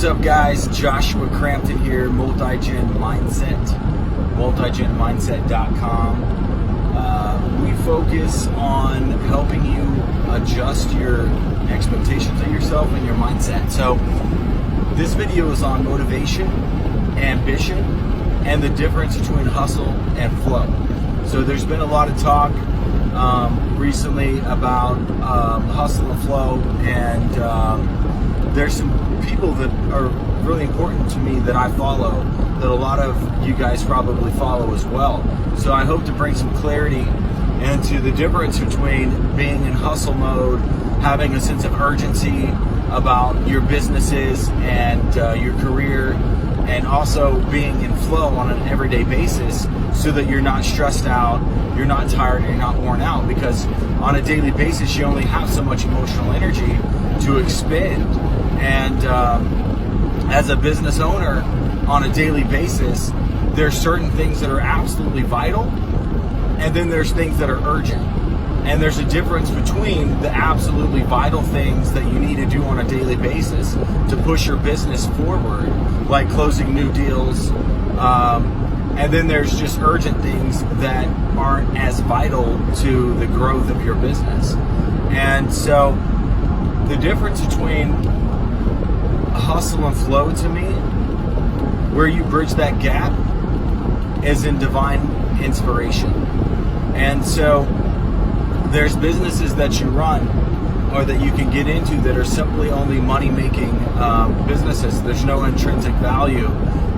up, guys? Joshua Crampton here, Multi-Gen Mindset, multigenmindset.com. We focus on helping you adjust your expectations of yourself and your mindset. So this video is on motivation, ambition, and the difference between hustle and flow. So there's been a lot of talk recently about hustle and flow, and there's some people that are really important to me that I follow, that a lot of you guys probably follow as well. So I hope to bring some clarity into the difference between being in hustle mode, having a sense of urgency about your businesses and your career, and also being in flow on an everyday basis so that you're not stressed out, you're not tired, and you're not worn out, because on a daily basis you only have so much emotional energy to expend. And as a business owner on a daily basis, there's certain things that are absolutely vital, and then there's things that are urgent. And there's a difference between the absolutely vital things that you need to do on a daily basis to push your business forward, like closing new deals, and then there's just urgent things that aren't as vital to the growth of your business. And so the difference between hustle and flow, to me, where you bridge that gap, is in divine inspiration. And so there's businesses that you run or that you can get into that are simply only money-making businesses. There's no intrinsic value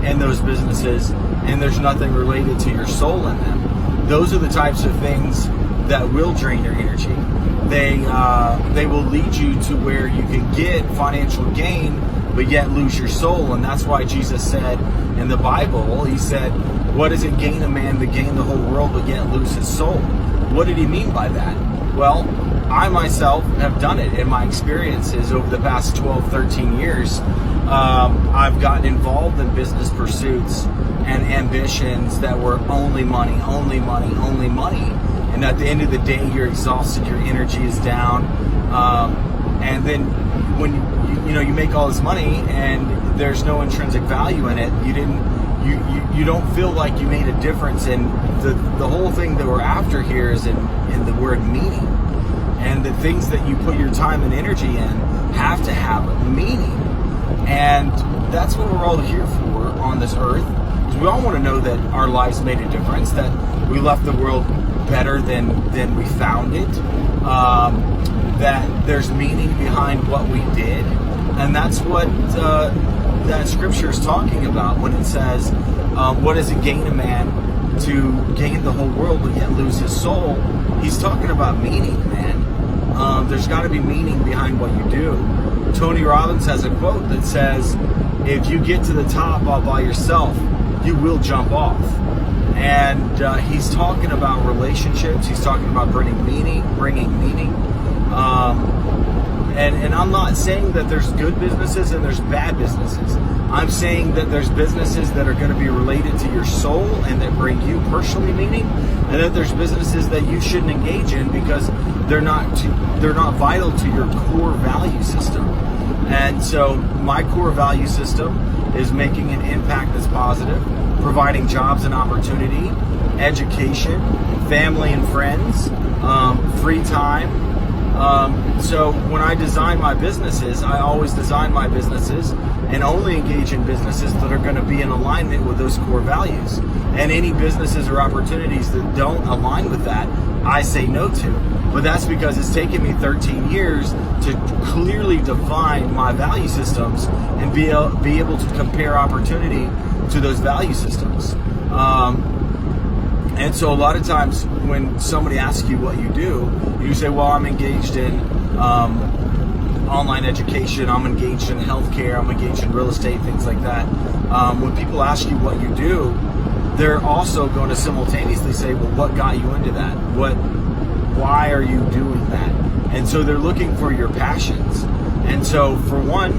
in those businesses, and there's nothing related to your soul in them. Those are the types of things that will drain your energy. They will lead you to where you can get financial gain but yet lose your soul. And that's why Jesus said in the Bible, he said, what does it gain a man to gain the whole world but yet lose his soul? What did he mean by that? Well, I myself have done it in my experiences over the past 12, 13 years. I've gotten involved in business pursuits and ambitions that were only money, only money, only money. And at the end of the day, you're exhausted, your energy is down. And then when you make all this money and there's no intrinsic value in it, you don't feel like you made a difference. And the whole thing that we're after here is in the word meaning. And the things that you put your time and energy in have to have meaning. And that's what we're all here for on this earth. Because we all want to know that our lives made a difference, that we left the world better than we found it, that there's meaning behind what we did. And that's what that scripture is talking about when it says, what does it gain a man to gain the whole world but yet lose his soul? He's talking about meaning, man. There's got to be meaning behind what you do. Tony Robbins has a quote that says, if you get to the top all by yourself, you will jump off. And he's talking about relationships. He's talking about bringing meaning. And I'm not saying that there's good businesses and there's bad businesses. I'm saying that there's businesses that are going to be related to your soul and that bring you personally meaning, and that there's businesses that you shouldn't engage in because they're not vital to your core value system. And so my core value system is making an impact that's positive, providing jobs and opportunity, education, family and friends, free time. So when I design my businesses, I always design my businesses and only engage in businesses that are going to be in alignment with those core values. And any businesses or opportunities that don't align with that, I say no to. But that's because it's taken me 13 years to clearly define my value systems and be able to compare opportunity to those value systems. And so a lot of times when somebody asks you what you do, you say, well, I'm engaged in online education, I'm engaged in healthcare, I'm engaged in real estate, things like that. When people ask you what you do, they're also going to simultaneously say, well, what got you into that? Why are you doing that? And so they're looking for your passions. And so for one,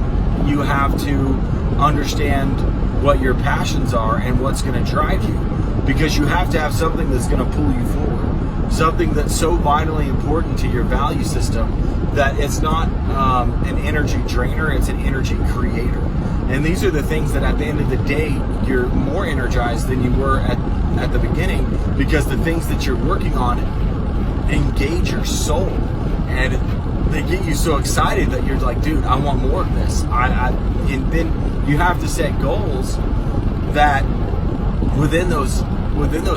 you have to understand what your passions are and what's going to drive you, because you have to have something that's going to pull you forward, something that's so vitally important to your value system that it's not an energy drainer, it's an energy creator. And these are the things that at the end of the day, you're more energized than you were at the beginning, because the things that you're working on engage your soul, and they get you so excited that you're like, dude, I want more of this. And then you have to set goals that within those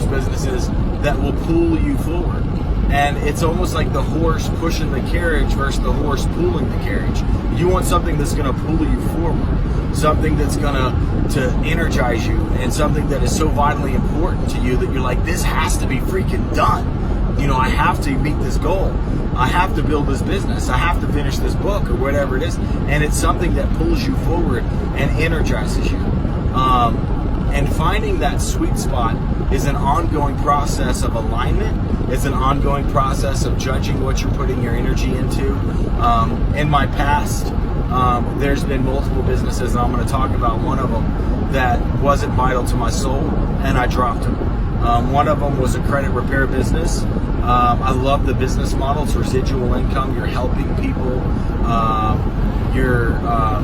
businesses that will pull you forward. And it's almost like the horse pushing the carriage versus the horse pulling the carriage. You want something that's going to pull you forward, something that's going to energize you, and something that is so vitally important to you that you're like, this has to be freaking done. You know, I have to meet this goal. I have to build this business. I have to finish this book or whatever it is. And it's something that pulls you forward and energizes you. And finding that sweet spot is an ongoing process of alignment. It's an ongoing process of judging what you're putting your energy into. In my past, there's been multiple businesses, and I'm going to talk about one of them that wasn't vital to my soul, and I dropped them. One of them was a credit repair business. I love the business model. It's residual income. You're helping people. You're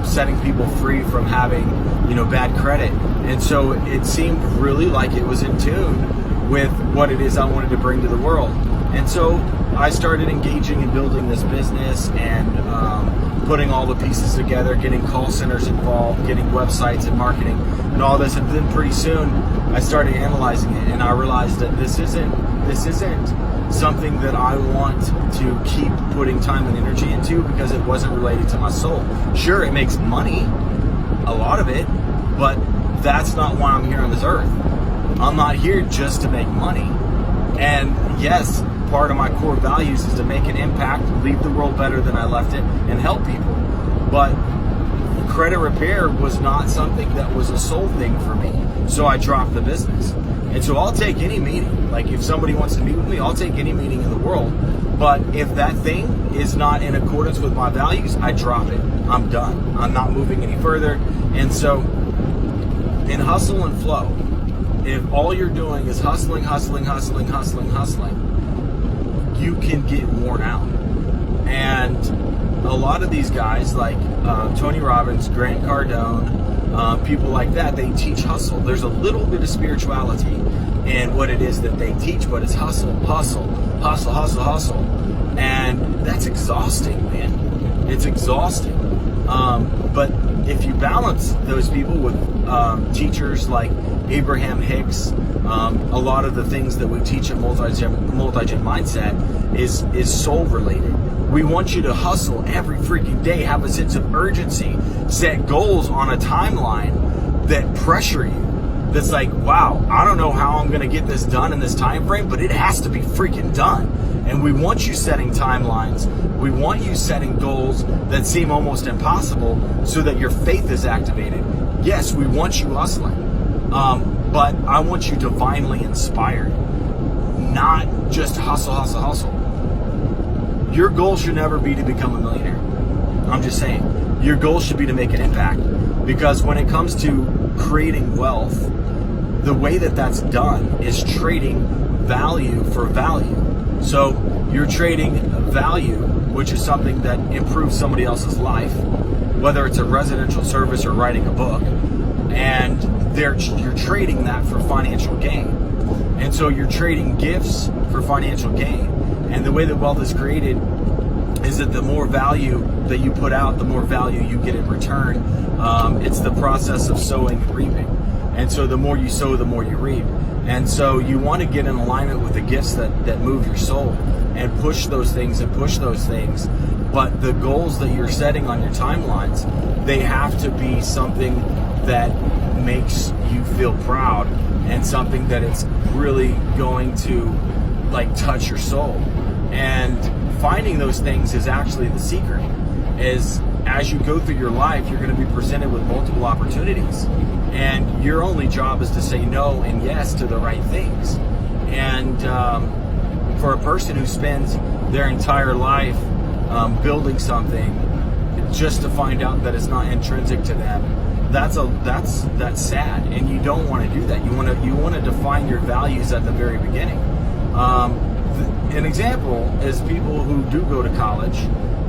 setting people free from having, bad credit. And so it seemed really like it was in tune with what it is I wanted to bring to the world. And so I started engaging in building this business and putting all the pieces together, getting call centers involved, getting websites and marketing and all this. And then pretty soon I started analyzing it, and I realized that this isn't something that I want to keep putting time and energy into, because it wasn't related to my soul. Sure, it makes money, a lot of it, but that's not why I'm here on this earth. I'm not here just to make money. And yes, part of my core values is to make an impact, leave the world better than I left it, and help people. But credit repair was not something that was a soul thing for me. So I dropped the business. And so I'll take any meeting. Like, if somebody wants to meet with me, I'll take any meeting in the world. But if that thing is not in accordance with my values, I drop it. I'm done. I'm not moving any further. And so in hustle and flow, if all you're doing is hustling, you can get worn out. And a lot of these guys, like Tony Robbins, Grant Cardone, people like that, they teach hustle. There's a little bit of spirituality in what it is that they teach, but it's hustle. And that's exhausting, man. It's exhausting. But if you balance those people with teachers like Abraham Hicks, a lot of the things that we teach at Multi-Gen Mindset is soul related. We want you to hustle every freaking day, have a sense of urgency, set goals on a timeline that pressure you. That's like, wow, I don't know how I'm going to get this done in this time frame, but it has to be freaking done. And we want you setting timelines. We want you setting goals that seem almost impossible so that your faith is activated. Yes, we want you hustling, but I want you divinely inspired, not just hustle. Your goal should never be to become a millionaire. I'm just saying, your goal should be to make an impact, because when it comes to creating wealth, the way that that's done is trading value for value. So you're trading value, which is something that improves somebody else's life, whether it's a residential service or writing a book, and you're trading that for financial gain. And so you're trading gifts for financial gain. And the way that wealth is created is that the more value that you put out, the more value you get in return. It's the process of sowing and reaping. And so the more you sow, the more you reap. And so you want to get in alignment with the gifts that move your soul and push those things. But the goals that you're setting on your timelines, they have to be something that makes you feel proud, and something that it's really going to touch your soul. And finding those things is actually the secret. Is as you go through your life, you're going to be presented with multiple opportunities, and your only job is to say no and yes to the right things. And for a person who spends their entire life building something just to find out that it's not intrinsic to them, that's sad, and you don't want to do that. You want to define your values at the very beginning. An example is people who do go to college.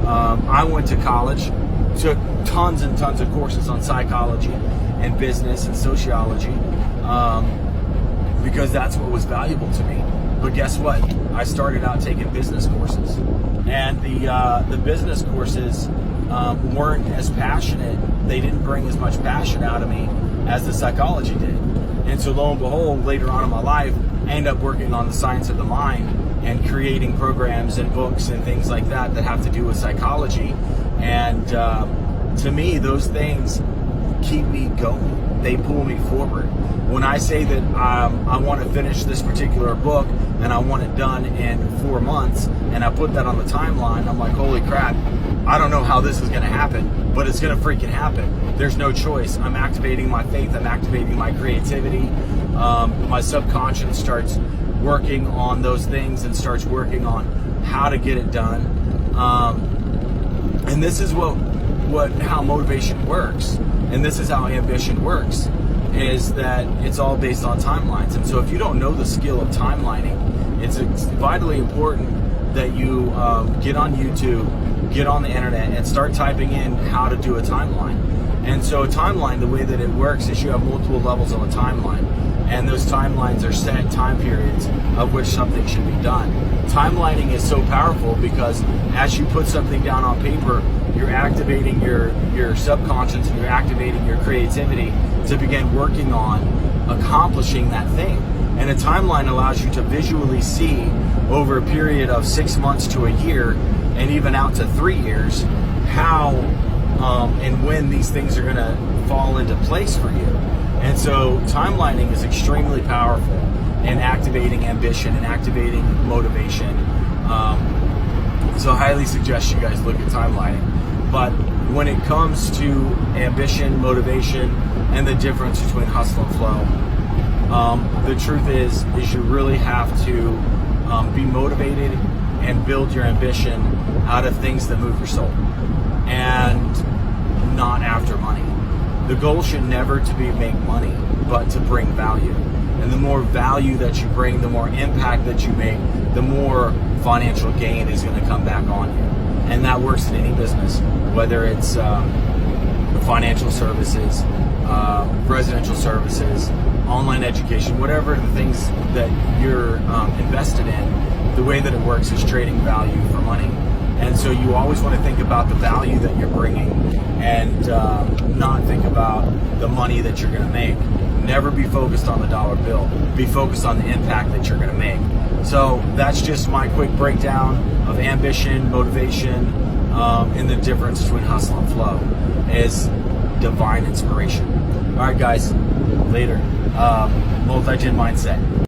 I went to college took tons and tons of courses on psychology and business and sociology, because that's what was valuable to me. But guess what? I started out taking business courses, and the business courses weren't as passionate. They didn't bring as much passion out of me as the psychology did. And so lo and behold, later on in my life, I ended up working on the science of the mind and creating programs and books and things like that that have to do with psychology. And to me, those things keep me going. They pull me forward. When I say that I want to finish this particular book and I want it done in 4 months, and I put that on the timeline, I'm like, holy crap, I don't know how this is going to happen, but it's going to freaking happen. There's no choice. I'm activating my faith. I'm activating my creativity. My subconscious starts working on those things and starts working on how to get it done. And this is how motivation works, and this is how ambition works, is that it's all based on timelines. And so if you don't know the skill of timelining, it's vitally important that you get on YouTube, get on the internet, and start typing in how to do a timeline. And so a timeline, the way that it works is you have multiple levels on a timeline, and those timelines are set time periods of which something should be done. Timelining is so powerful because as you put something down on paper, you're activating your subconscious and you're activating your creativity to begin working on accomplishing that thing. And a timeline allows you to visually see over a period of 6 months to a year, and even out to 3 years, how and when these things are going to fall into place for you. And so timelining is extremely powerful in activating ambition and activating motivation. So I highly suggest you guys look at timelining. But when it comes to ambition, motivation, and the difference between hustle and flow, the truth is you really have to be motivated and build your ambition out of things that move your soul, and not after money. The goal should never to be make money, but to bring value. And the more value that you bring, the more impact that you make, the more financial gain is going to come back on you. And that works in any business, whether it's financial services, residential services, online education, whatever the things that you're invested in. The way that it works is trading value for money. And so you always want to think about the value that you're bringing, and not think about the money that you're going to make. Never be focused on the dollar bill. Be focused on the impact that you're going to make. So that's just my quick breakdown of ambition, motivation, and the difference between hustle and flow is divine inspiration. All right, guys, later. Multi-gen mindset.